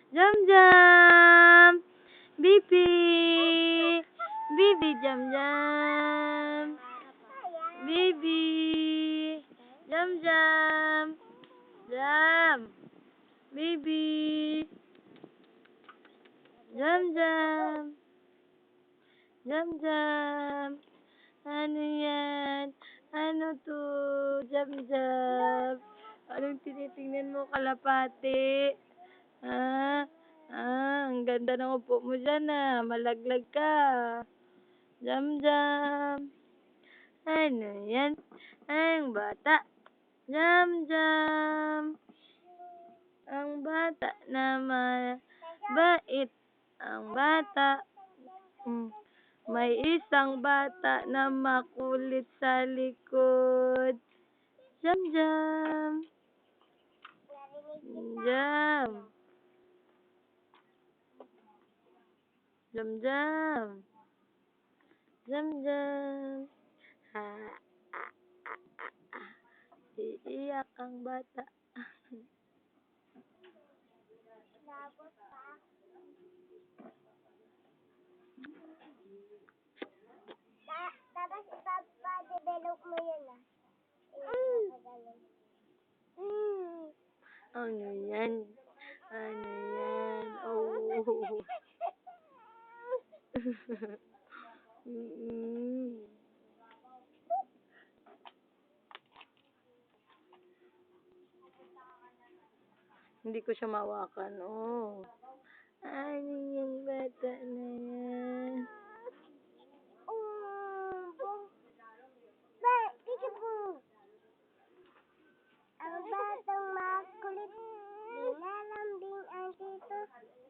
Jam Jam! Bibi! Bibi Jam Jam! Bibi! Jam Jam! Jam! Bibi! Jam Jam! Jam Jam! Ano yan? Ano to? Jam Jam! Anong tinitingnan mo, kalapati? Ang ganda ng upo mo dyan malaglag ka. Jam Jam. Ano yan? Ang bata. Jam Jam. Ang bata na mabait. Ang bata. May isang bata na makulit sa likod. Jam Jam. Jam. Jam Jam. Jam Jam. Iiyak ang bata. Tapos ipapadevelop mo yun Ano yan? Ano yan? Oh. Hindi ko siya mawakan. Oh. Ano yung bata na yan? Ang batang makulit, dinalambing ang tito,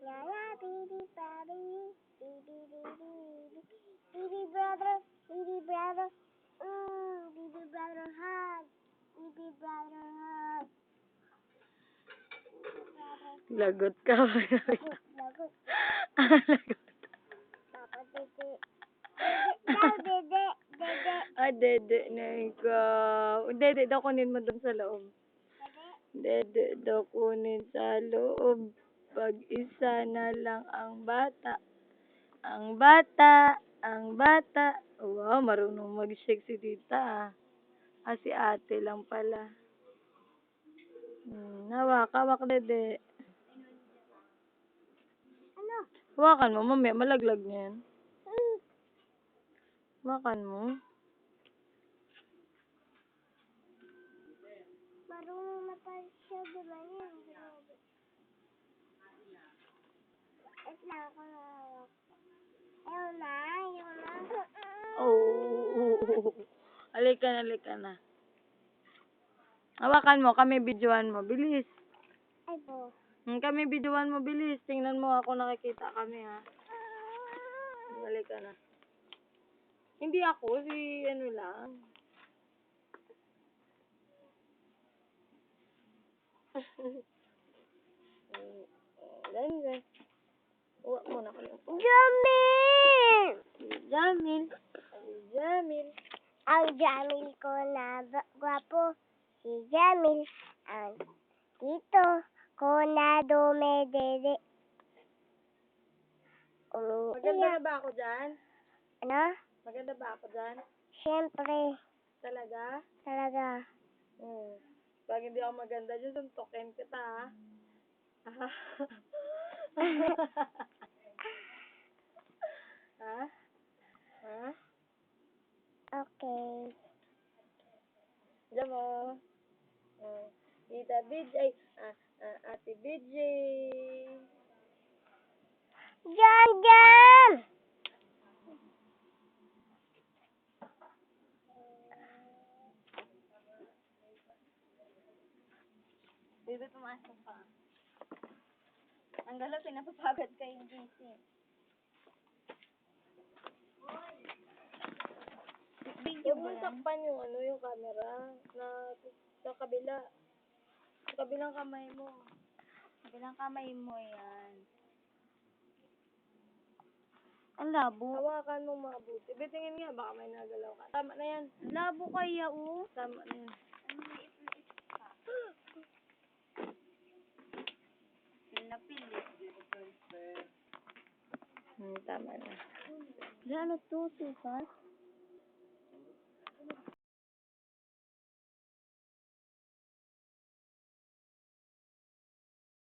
yaya, bibi, babi, bibi, bibi, bibi, brother, bibi, brother, bibi, brother, hug, bibi, brother, hug. Lagot ka. Lagot. Lagot. Papa, dede. Dede. Dede na ikaw. Dede daw kunin mo dun sa loob. Dede daw kunin sa loob. Pag-isa na lang ang bata. Ang bata. Ang bata. Wow, marunong mag-shake si tita. Si ate lang pala. Hawak dede. Ano? Hawakan mo, mamaya malaglag na yan. Hawakan mo. Marunong na pa siya gumayon. Lang ako na. Ayaw na. Oh. Halika na. Hawakan mo, kami videoan mo. Bilis. Ay po. Kami videoan mo, bilis. Tingnan mo ako, nakikita kami ha. Halika na. Hindi ako, si ano lang. Ganyan. Uwak mo na kayo. Jamil! Jamil. Ang Jamil ko na gwapo. Si Jamil. Ang tito ko na dumedede. Maganda na ba ako dyan? Ano? Maganda ba ako dyan? Siyempre. Talaga? Talaga. Pag hindi ako maganda dyan, suntukin kita ha. Ha? Okay. Diyan mo. Tita BJ. Ate BJ. Jam! Bebe, pumasok ka. Ang galaw, pinapapagod ka yung gising. Huwag mo takpan yung yung camera sa kabila. Sa kabilang kamay mo. Kabilang kamay mo yan. Ang labo. Hawakan mo mabuti. Tingin nga, baka may nagalaw ka. Tama na yan. Labo kaya Tama na yan. Napilit. Tama na. Ano to, sukat?